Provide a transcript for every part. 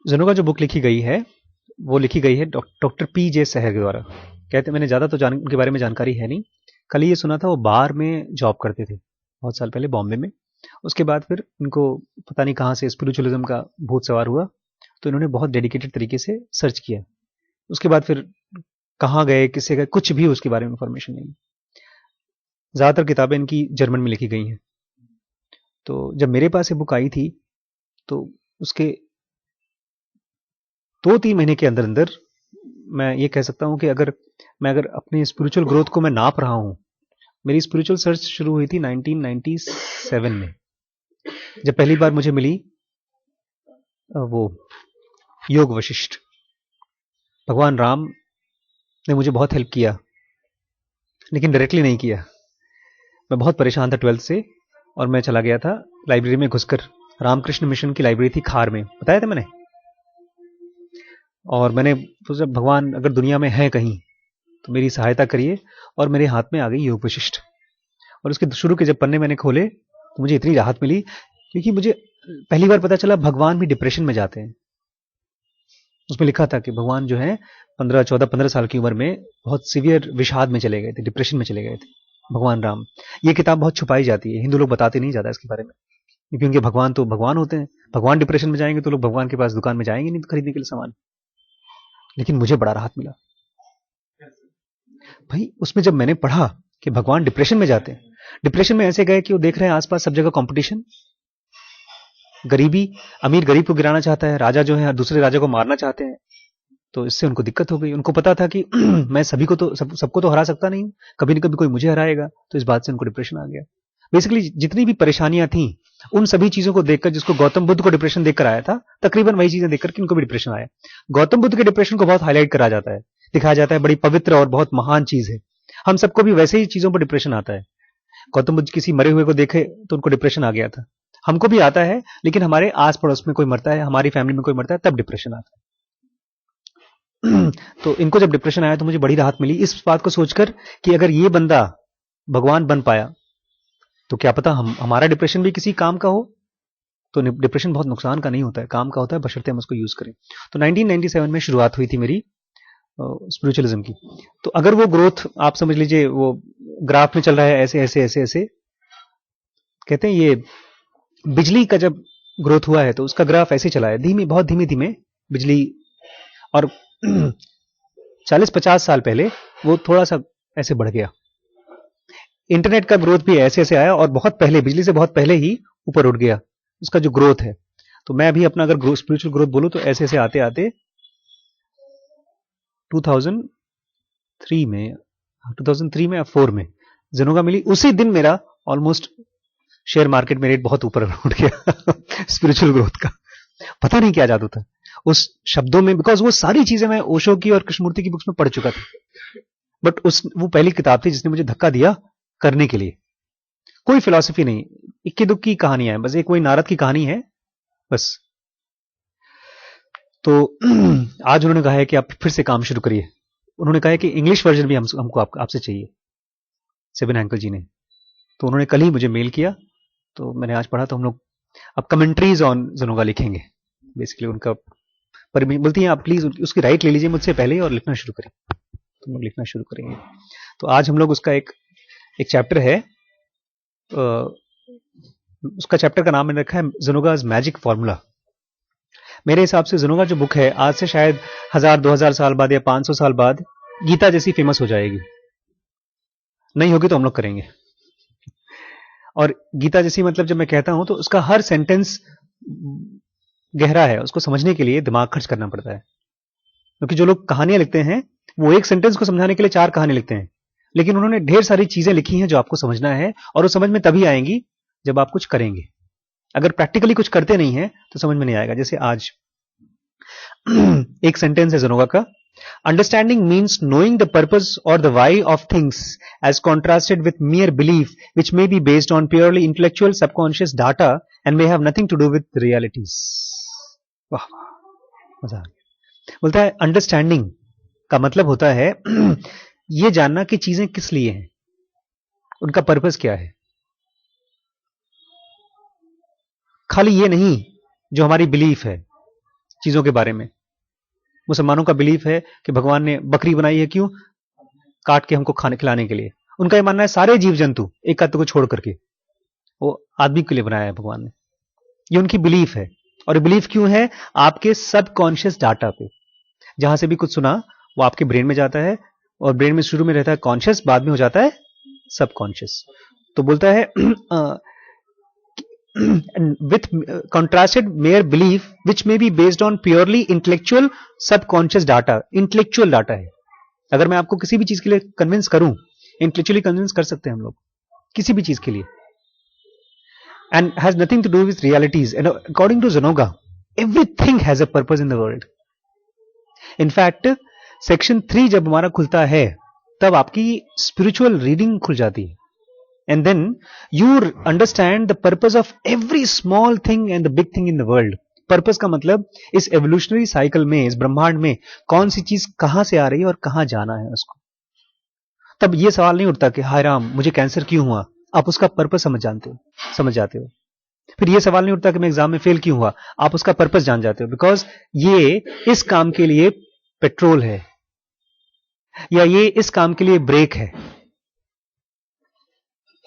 जनुका जो बुक लिखी गई है वो लिखी गई है डॉक्टर पी जे सहर के द्वारा। कहते मैंने ज़्यादा तो उनके बारे में जानकारी है नहीं, कल ये सुना था वो बार में जॉब करते थे बहुत साल पहले बॉम्बे में। उसके बाद फिर इनको पता नहीं कहाँ से स्पिरिचुअलिज्म का भूत सवार हुआ, तो इन्होंने बहुत डेडिकेटेड तरीके से सर्च किया। उसके बाद फिर कहाँ गए, किससे गए, कुछ भी उसके बारे में इंफॉर्मेशन नहीं। ज़्यादातर किताबें इनकी जर्मन में लिखी गई हैं। तो जब मेरे पास ये बुक आई थी तो उसके 2-3 महीने के अंदर अंदर मैं ये कह सकता हूँ कि अगर अपनी स्पिरिचुअल ग्रोथ को मैं नाप रहा हूँ, मेरी स्पिरिचुअल सर्च शुरू हुई थी 1997 में, जब पहली बार मुझे मिली वो योग वशिष्ठ। भगवान राम ने मुझे बहुत हेल्प किया, लेकिन डायरेक्टली नहीं किया। मैं बहुत परेशान था 12th से, और मैं चला गया था लाइब्रेरी में घुसकर। रामकृष्ण मिशन की लाइब्रेरी थी खार में, बताया था मैंने। और मैंने सोचा भगवान अगर दुनिया में है कहीं तो मेरी सहायता करिए, और मेरे हाथ में आ गई योग वशिष्ठ। और उसके शुरू के जब पन्ने मैंने खोले तो मुझे इतनी राहत मिली, क्योंकि मुझे पहली बार पता चला भगवान भी डिप्रेशन में जाते हैं। उसमें लिखा था कि भगवान जो है 15 साल की उम्र में बहुत सीवियर विषाद में चले गए थे, डिप्रेशन में चले गए थे भगवान राम। ये किताब बहुत छुपाई जाती है, हिंदू लोग बताते नहीं ज्यादा इसके बारे में, क्योंकि उनके भगवान तो भगवान होते हैं। भगवान डिप्रेशन में जाएंगे तो लोग भगवान के पास दुकान में जाएंगे नहीं खरीदने के लिए सामान। लेकिन मुझे बड़ा राहत मिला भाई उसमें, जब मैंने पढ़ा कि भगवान डिप्रेशन में जाते हैं। डिप्रेशन में ऐसे गए कि वो देख रहे हैं आसपास सब जगह कंपटीशन, गरीबी, अमीर गरीब को गिराना चाहता है, राजा जो है दूसरे राजा को मारना चाहते हैं। तो इससे उनको दिक्कत हो गई। उनको पता था कि मैं सभी को तो सबको तो हरा सकता नहीं, कभी न कभी कोई मुझे हराएगा। तो इस बात से उनको डिप्रेशन आ गया। बेसिकली जितनी भी परेशानियां थी उन सभी चीजों को देखकर, जिसको गौतम बुद्ध को डिप्रेशन देखकर आया था, तकरीबन वही चीजें देखकर कि उनको भी डिप्रेशन आया। गौतम बुद्ध के डिप्रेशन को बहुत हाईलाइट करा जाता है, दिखाया जाता है बड़ी पवित्र और बहुत महान चीज है। हम सबको भी वैसे ही चीजों पर डिप्रेशन आता है। गौतम बुद्ध किसी मरे हुए को देखे तो उनको डिप्रेशन आ गया था। हमको भी आता है, लेकिन हमारे आस पड़ोस में कोई मरता है, हमारी फैमिली में कोई मरता है, तब डिप्रेशन आता है। तो इनको जब डिप्रेशन आया तो मुझे बड़ी राहत मिली इस बात को सोचकर कि अगर ये बंदा भगवान बन पाया तो क्या पता हमारा डिप्रेशन भी किसी काम का हो। तो डिप्रेशन बहुत नुकसान का नहीं होता है, काम का होता है, बशर्ते हम उसको यूज करें। तो 1997 में शुरुआत हुई थी मेरी स्पिरिचुअलिज्म की। तो अगर वो ग्रोथ आप समझ लीजिए वो ग्राफ में चल रहा है ऐसे ऐसे ऐसे ऐसे, कहते हैं ये बिजली का जब ग्रोथ हुआ है तो उसका ग्राफ ऐसे चला है, धीमी, बहुत धीमे धीमे बिजली। और 40-50 साल पहले वो थोड़ा सा ऐसे बढ़ गया। इंटरनेट का ग्रोथ भी ऐसे ऐसे आया और बहुत पहले, बिजली से बहुत पहले ही ऊपर उठ गया उसका जो ग्रोथ है। तो मैं भी अपना अगर स्पिरिचुअल ग्रोथ बोलूं तो ऐसे ऐसे आते आते 2003 में 2003 में या 4 में जेनोगा मिली। उसी दिन मेरा ऑलमोस्ट शेयर मार्केट में रेट बहुत ऊपर उठ गया स्पिरिचुअल ग्रोथ का। पता नहीं क्या जादू था उस शब्दों में, बिकॉज वो सारी चीजें मैं ओशो की और कृष्णमूर्ति की बुक्स में पढ़ चुका था। बट वो पहली किताब थी जिसने मुझे धक्का दिया करने के लिए। कोई फिलॉसफी नहीं, इक्की दुक्की कहानियां हैं, बस एक वही नारद की कहानी है बस। तो आज उन्होंने कहा है कि आप फिर से काम शुरू करिए। उन्होंने कहा है कि इंग्लिश वर्जन भी हमको आपसे चाहिए, सेवन हैंकल जी ने। तो उन्होंने कल ही मुझे मेल किया, तो मैंने आज पढ़ा। तो हम लोग अब कमेंट्रीज ऑन जेनोगा लिखेंगे बेसिकली उनका। पर बोलती हैं आप प्लीज उसकी राइट ले लीजिए मुझसे पहले ही और लिखना शुरू करें। तो हम लोग लिखना शुरू करेंगे। तो आज हम लोग उसका एक चैप्टर है, उसका चैप्टर का नाम मैंने रखा है जेनोगाज मैजिक फॉर्मूला। मेरे हिसाब से जेनोगा जो बुक है आज से शायद 1000-2000 साल बाद या 500 साल बाद गीता जैसी फेमस हो जाएगी। नहीं होगी तो हम लोग करेंगे। और गीता जैसी मतलब जब मैं कहता हूं तो उसका हर सेंटेंस गहरा है, उसको समझने के लिए दिमाग खर्च करना पड़ता है। क्योंकि जो लोग कहानियां लिखते हैं वो एक सेंटेंस को समझाने के लिए 4 कहानी लिखते हैं, लेकिन उन्होंने ढेर सारी चीजें लिखी हैं जो आपको समझना है, और वो समझ में तभी आएंगी जब आप कुछ करेंगे। अगर प्रैक्टिकली कुछ करते नहीं है तो समझ में नहीं आएगा। जैसे आज एक सेंटेंस है जेनोगा का, understanding means knowing the purpose और the why of things as contrasted with mere belief which may be based on purely intellectual subconscious data and may have nothing to do with realities. वाह, मजा आ गया। बोलता है understanding का मतलब होता है ये जानना कि चीजें किस लिए हैं, उनका पर्पस क्या है। खाली ये नहीं जो हमारी बिलीफ है, चीजों के बारे में। मुसलमानों का बिलीफ है कि भगवान ने बकरी बनाई है, क्यों? काट के हमको खाने खिलाने के लिए। उनका यह मानना है सारे जीव जंतु एक आध को छोड़ करके वो आदमी के लिए बनाया है भगवान ने। ये उनकी बिलीफ है। और बिलीफ क्यों है? आपके सबकॉन्शियस डाटा पे, जहां से भी कुछ सुना वो आपके ब्रेन में जाता है, और ब्रेन में शुरू में रहता है कॉन्शियस, बाद में हो जाता है सबकॉन्शियस। तो बोलता है with contrasted mere belief which may be based on purely intellectual subconscious data। Intellectual data है। अगर मैं आपको किसी भी चीज के लिए कन्विंस करूं, इंटेलेक्चुअली कन्विंस कर सकते हैं हम लोग किसी भी चीज के लिए, and has nothing to do with realities. And according to Zenoga everything has a purpose in the world. In fact section 3 जब हमारा खुलता है तब आपकी स्पिरिचुअल रीडिंग खुल जाती है, and then you understand the purpose of every small thing and the big thing in the world। Purpose का मतलब इस एवोल्यूशनरी साइकिल में, इस ब्रह्मांड में कौन सी चीज कहां से आ रही है और कहां जाना है उसको। तब यह सवाल नहीं उठता कि हाय राम मुझे कैंसर क्यों हुआ, आप उसका पर्पस समझ जाते हो। फिर यह सवाल नहीं उठता कि मैं एग्जाम में फेल क्यों हुआ, आप उसका पर्पस जान जाते हो, बिकॉज ये इस काम के लिए पेट्रोल है या ये इस काम के लिए ब्रेक है।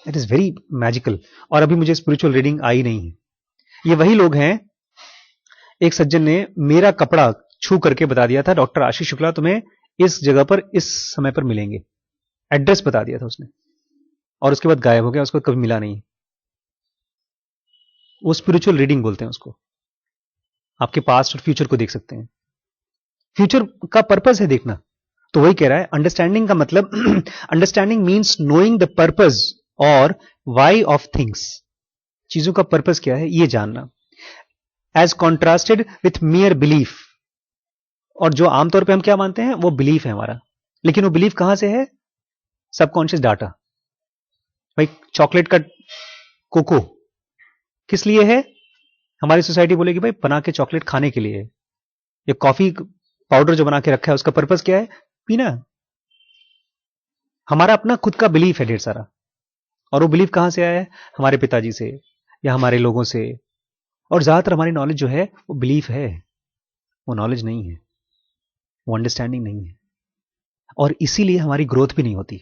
It is very magical. और अभी मुझे स्पिरिचुअल रीडिंग आई नहीं है। ये वही लोग हैं, एक सज्जन ने मेरा कपड़ा छू करके बता दिया था, डॉक्टर आशीष शुक्ला तुम्हें इस जगह पर इस समय पर मिलेंगे, एड्रेस बता दिया था उसने, और उसके बाद गायब हो गया, उसको कभी मिला नहीं। वो स्पिरिचुअल रीडिंग बोलते हैं उसको। आपके पास्ट और फ्यूचर को देख सकते हैं। फ्यूचर का पर्पस है देखना। तो वही कह रहा है अंडरस्टैंडिंग का मतलब understanding means knowing the purpose और वाई ऑफ थिंग्स। चीजों का पर्पस क्या है ये जानना, as contrasted with mere belief. और जो आमतौर पे हम क्या मानते हैं वो बिलीफ है हमारा, लेकिन वो बिलीफ कहां से है? Subconscious data. भाई चॉकलेट का कोको किस लिए है? हमारी सोसाइटी बोलेगी भाई बना के चॉकलेट खाने के लिए है। ये कॉफी पाउडर जो बना के रखा है उसका पर्पस क्या है? पीना। हमारा अपना खुद का बिलीफ है ढेर सारा, और वो बिलीफ कहां से आया है? हमारे पिताजी से या हमारे लोगों से। और ज्यादातर हमारी नॉलेज जो है वो बिलीफ है, वो नॉलेज नहीं है, वो अंडरस्टैंडिंग नहीं है। और इसीलिए हमारी ग्रोथ भी नहीं होती।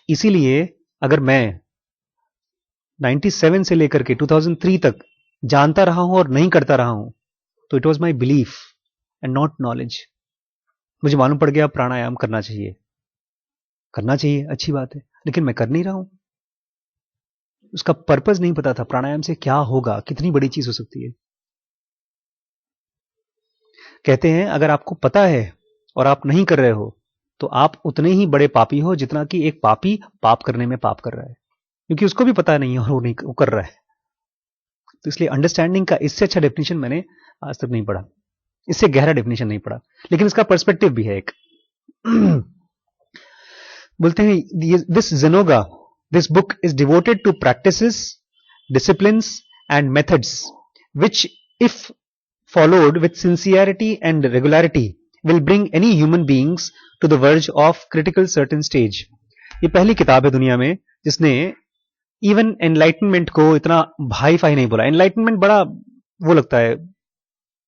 इसीलिए अगर मैं 97 से लेकर के 2003 तक जानता रहा हूं और नहीं करता रहा हूं, तो it was my belief and not knowledge. मुझे मालूम पड़ गया प्राणायाम करना चाहिए, अच्छी बात है, लेकिन मैं कर नहीं रहा हूं। उसका पर्पस नहीं पता था, प्राणायाम से क्या होगा, कितनी बड़ी चीज हो सकती है। कहते हैं अगर आपको पता है और आप नहीं कर रहे हो तो आप उतने ही बड़े पापी हो जितना कि एक पापी पाप करने में पाप कर रहा है, क्योंकि उसको भी पता नहीं है और वो कर रहा है। तो इसलिए अंडरस्टैंडिंग का इससे अच्छा डेफिनेशन मैंने आज तक नहीं पढ़ा, इससे गहरा डेफिनेशन नहीं पढ़ा, लेकिन इसका पर्सपेक्टिव भी है एक। बोलते हैं this ज़ेनोगा, this book is devoted to practices, disciplines and methods which if followed with sincerity and regularity will bring any human beings to the verge of critical certain stage। ये पहली किताब है दुनिया में जिसने इवन एनलाइटनमेंट को इतना भाई फाई नहीं बोला। एनलाइटनमेंट बड़ा वो लगता है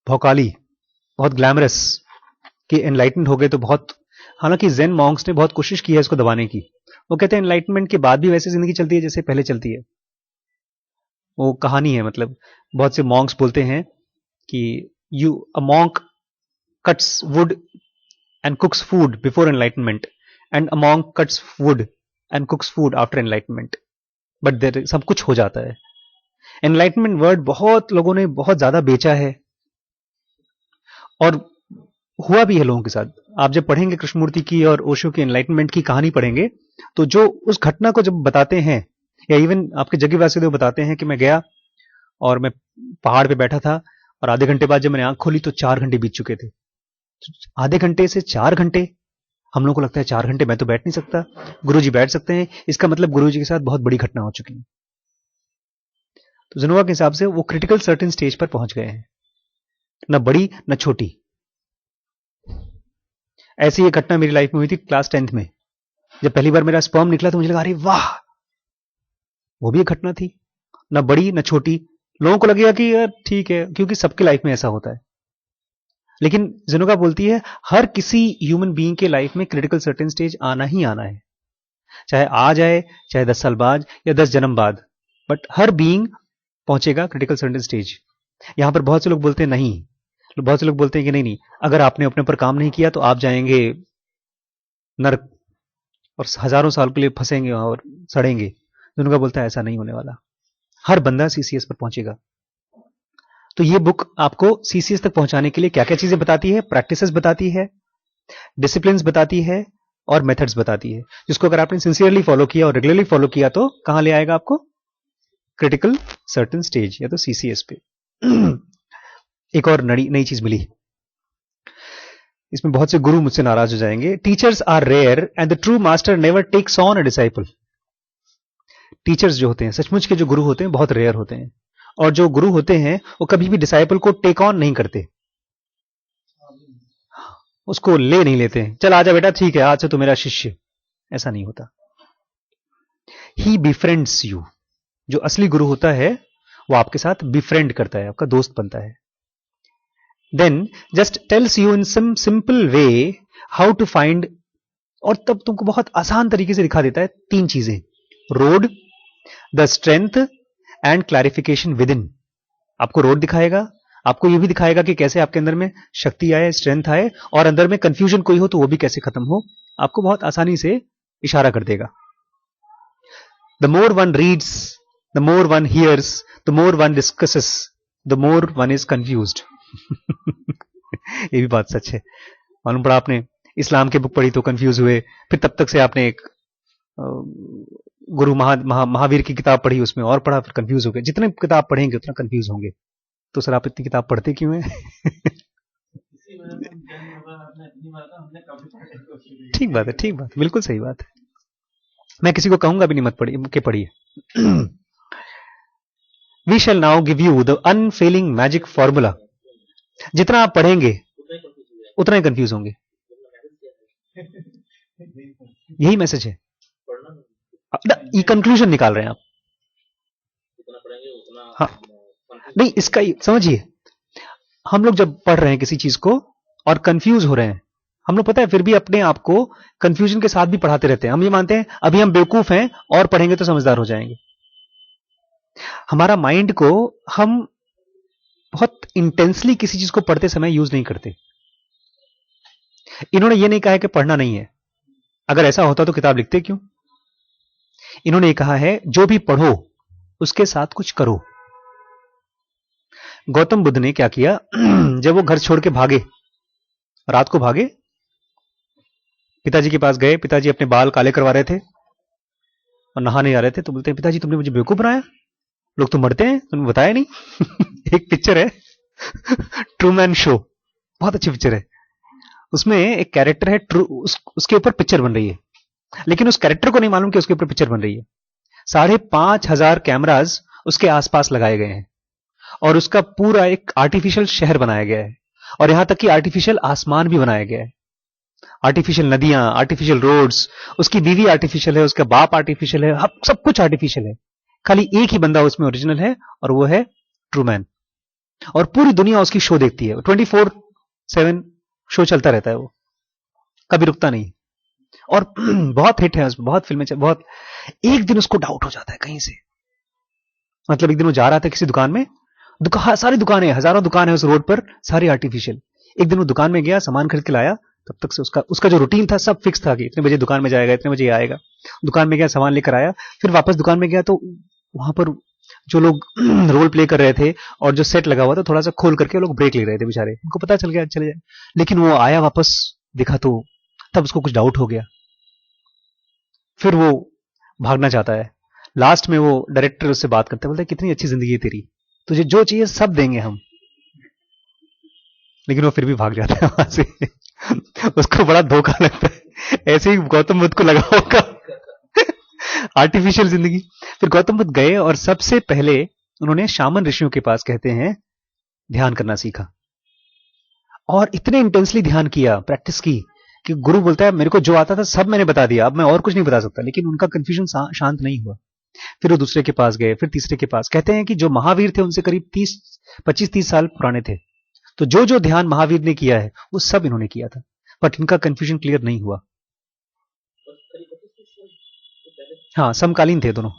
भौकाली, बहुत ग्लैमरस कि एनलाइटमेंट हो गए तो बहुत, हालांकि जेन मॉन्क्स ने बहुत कोशिश की है इसको दबाने की। वो कहते हैं एनलाइटमेंट के बाद भी वैसे जिंदगी चलती है जैसे पहले चलती है। वो कहानी है, मतलब बहुत से मॉन्क्स बोलते हैं कि a monk cuts wood and cooks food before enlightenment and a monk cuts wood and cooks food after enlightenment, but there सब कुछ हो जाता है। एनलाइटमेंट वर्ड बहुत लोगों ने बहुत ज्यादा बेचा है और हुआ भी है लोगों के साथ। आप जब पढ़ेंगे कृष्णमूर्ति की और ओशो की एनलाइटमेंट की कहानी पढ़ेंगे तो जो उस घटना को जब बताते हैं, या इवन आपके जग्गी वासुदेव बताते हैं कि मैं गया और मैं पहाड़ पे बैठा था और आधे घंटे बाद जब मैंने आंख खोली तो 4 घंटे बीत चुके थे। आधे घंटे से 4 घंटे, हम लोग को लगता है 4 घंटे मैं तो बैठ नहीं सकता, गुरुजी बैठ सकते हैं, इसका मतलब गुरुजी के साथ बहुत बड़ी घटना हो चुकी है। तो ज़ेनोगा के हिसाब से वो क्रिटिकल सर्टेन स्टेज पर पहुंच गए हैं, न बड़ी न छोटी। ऐसी एक घटना मेरी लाइफ में हुई थी क्लास 10th में, जब पहली बार मेरा स्पर्म निकला तो मुझे लगा अरे वाह, वो भी एक घटना थी, न बड़ी न छोटी। लोगों को लगेगा कि यार ठीक है, क्योंकि सबके लाइफ में ऐसा होता है। लेकिन जिनोगा बोलती है हर किसी ह्यूमन बीइंग के लाइफ में क्रिटिकल सर्टेन स्टेज आना ही आना है, चाहे आ जाए, चाहे 10 साल बाद या 10 जन्म बाद, बट हर बीइंग पहुंचेगा क्रिटिकल सर्टेन स्टेज। यहां पर बहुत से लोग बोलते हैं नहीं, बहुत से लोग बोलते हैं कि नहीं नहीं, अगर आपने अपने ऊपर काम नहीं किया तो आप जाएंगे नरक और हजारों साल के लिए फंसेंगे और सड़ेंगे। जिनोगा बोलता है ऐसा नहीं होने वाला, हर बंदा सीसीएस पर पहुंचेगा। तो ये बुक आपको सीसीएस तक पहुंचाने के लिए क्या क्या चीजें बताती है, प्रैक्टिसेस बताती है, डिसिप्लिन्स बताती है और मेथड्स बताती है, जिसको अगर आपने सिंसियरली फॉलो किया और रेगुलरली फॉलो किया तो कहां ले आएगा आपको, क्रिटिकल सर्टेन स्टेज या तो सीसीएस पे। एक और नई चीज मिली, इसमें बहुत से गुरु मुझसे नाराज हो जाएंगे। Teachers are rare and the true master never takes on a disciple. Teachers जो होते हैं, सचमुच के जो गुरु होते हैं, बहुत रेयर होते हैं, और जो गुरु होते हैं वो कभी भी डिसाइपल को टेक ऑन नहीं करते, उसको ले नहीं लेते हैं, चल आजा बेटा ठीक है आज से तो मेरा शिष्य, ऐसा नहीं होता। ही बिफ्रेंड्स यू। जो असली गुरु होता है वो आपके साथ बिफ्रेंड करता है, आपका दोस्त बनता है। Then just tells you in some simple way how to find, और तब तुमको बहुत आसान तरीके से दिखा देता है 3 चीजें, road, the strength and clarification with in. आपको रोड दिखाएगा, आपको यह भी दिखाएगा कि कैसे आपके अंदर में शक्ति आए, स्ट्रेंथ आए, और अंदर में कंफ्यूजन कोई हो तो वो भी कैसे खत्म हो, आपको बहुत आसानी से इशारा कर देगा। The more one reads, the more one hears, the more one discusses, the more one is confused. ये भी बात सच है। मालूम पड़ा आपने इस्लाम की बुक पढ़ी तो कंफ्यूज हुए, फिर तब तक से आपने एक गुरु महावीर की किताब पढ़ी, उसमें और पढ़ा, फिर कंफ्यूज हो गए। जितने किताब पढ़ेंगे उतना कंफ्यूज होंगे। तो सर आप इतनी किताब पढ़ते क्यों हैं? ठीक बात है, ठीक बात, बिल्कुल सही बात है। मैं किसी को कहूंगा भी नहीं मत पढ़िए। We shall now give you the unfailing magic formula. जितना आप पढ़ेंगे उतना ही कंफ्यूज होंगे, यही मैसेज है। ये कंक्लूजन निकाल रहे हैं आप। हाँ नहीं, इसका समझिए, हम लोग जब पढ़ रहे हैं किसी चीज को और कंफ्यूज हो रहे हैं, हम लोग पता है फिर भी अपने आप को कंफ्यूजन के साथ भी पढ़ाते रहते हैं। हम ये मानते हैं अभी हम बेवकूफ हैं और पढ़ेंगे तो समझदार हो जाएंगे। हमारा माइंड को हम बहुत इंटेंसली किसी चीज को पढ़ते समय यूज नहीं करते। इन्होंने ये नहीं कहा है कि पढ़ना नहीं है, अगर ऐसा होता तो किताब लिखते क्यों। इन्होंने ये कहा है जो भी पढ़ो उसके साथ कुछ करो। गौतम बुद्ध ने क्या किया, जब वो घर छोड़ के भागे, रात को भागे, पिताजी के पास गए, पिताजी अपने बाल काले करवा रहे थे और नहाने जा रहे थे, तो बोलते हैं पिताजी तुमने मुझे बेवकूफ बनाया, लोग तो मरते हैं, तुमने बताया नहीं। एक पिक्चर है ट्रूमैन शो, बहुत अच्छी पिक्चर है, उसमें एक कैरेक्टर है उसके ऊपर पिक्चर बन रही है, लेकिन उस कैरेक्टर को नहीं मालूम कि उसके ऊपर पिक्चर बन रही है। 5,500 कैमरास उसके आसपास लगाए गए हैं और उसका पूरा एक आर्टिफिशियल शहर बनाया गया है, और यहां तक कि आर्टिफिशियल आसमान भी बनाया गया है, आर्टिफिशियल नदियां, आर्टिफिशियल रोड्स, उसकी बीवी आर्टिफिशियल है, उसका बाप आर्टिफिशियल है, सब कुछ आर्टिफिशियल है। खाली एक ही बंदा उसमें ओरिजिनल है और वो है ट्रूमैन, और पूरी दुनिया उसकी शो देखती है। 24/7 शो चलता रहता है, वो कभी रुकता नहीं, और बहुत हिट है उसमें, बहुत फिल्में, बहुत। एक दिन उसको डाउट हो जाता है कहीं से, मतलब एक दिन वो जा रहा था किसी दुकान में, सारी दुकानें, हजारों दुकान है उस रोड पर, सारी आर्टिफिशियल। एक दिन वो दुकान में गया, सामान खरीद के लाया, तब तक से उसका जो रूटीन था सब फिक्स था कि इतने बजे दुकान में जाएगा, इतने बजे आएगा। दुकान में गया, सामान लेकर आया, फिर वापस दुकान में गया तो वहां पर जो लोग रोल प्ले कर रहे थे और जो सेट लगा हुआ था थोड़ा सा खोल करके लोग ब्रेक ले रहे थे बेचारे, उनको पता चल गया चले जाए, लेकिन वो आया वापस, देखा तो तब उसको कुछ डाउट हो गया, फिर वो भागना चाहता है। लास्ट में वो डायरेक्टर उससे बात करता है, बोलता है कितनी अच्छी जिंदगी है तेरी, तुझे जो चाहिए सब देंगे हम, लेकिन वो फिर भी भाग जाता है वहां से। उसको बड़ा धोखा लगता है, ऐसे ही गौतम बुद्ध को लगा होगा आर्टिफिशियल जिंदगी। फिर गौतम बुद्ध गए और सबसे पहले उन्होंने शामन ऋषियों के पास, कहते हैं, ध्यान करना सीखा, और इतने इंटेंसली ध्यान किया, प्रैक्टिस की, कि गुरु बोलता है मेरे को जो आता था सब मैंने बता दिया, अब मैं और कुछ नहीं बता सकता, लेकिन उनका कंफ्यूजन शांत नहीं हुआ। फिर वो दूसरे के पास गए, फिर तीसरे के पास। कहते हैं कि जो महावीर थे उनसे करीब 25-30 साल पुराने थे, तो जो जो ध्यान महावीर ने किया है वो सब इन्होंने किया था, बट इनका कंफ्यूजन क्लियर नहीं हुआ। हाँ, समकालीन थे दोनों।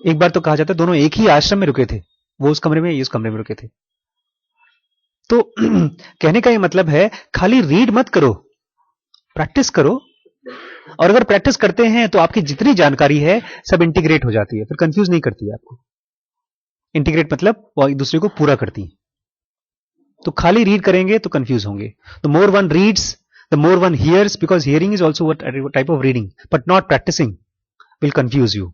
एक बार तो कहा जाता है दोनों एक ही आश्रम में रुके थे, वो उस कमरे में, ये उस कमरे में रुके थे। तो कहने का ये मतलब है खाली रीड मत करो, प्रैक्टिस करो। और अगर प्रैक्टिस करते हैं तो आपकी जितनी जानकारी है सब इंटीग्रेट हो जाती है, फिर कंफ्यूज नहीं करती है आपको। इंटीग्रेट मतलब वो एक दूसरे को पूरा करती है। तो खाली रीड करेंगे तो कंफ्यूज होंगे। The more one reads, the more one hears, because hearing is also type of reading, but not practising will confuse you.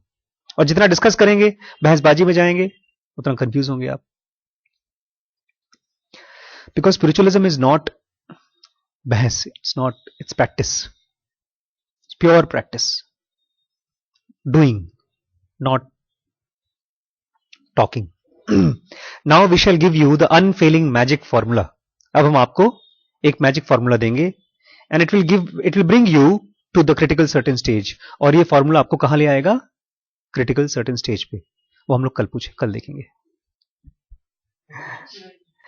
और जितना डिस्कस करेंगे, बहसबाजी में जाएंगे, उतना कंफ्यूज होंगे आप। बिकॉज स्पिरिचुअलिज्म इज नॉट बहस, it's practice. It's pure practice. Doing, not talking. Now we shall give you the unfailing magic formula. अब हम आपको एक मैजिक फॉर्मूला देंगे, and it will bring you to the critical certain stage. और ये formula आपको कहां ले आएगा? क्रिटिकल सर्टेन स्टेज पे। वो हम लोग कल देखेंगे।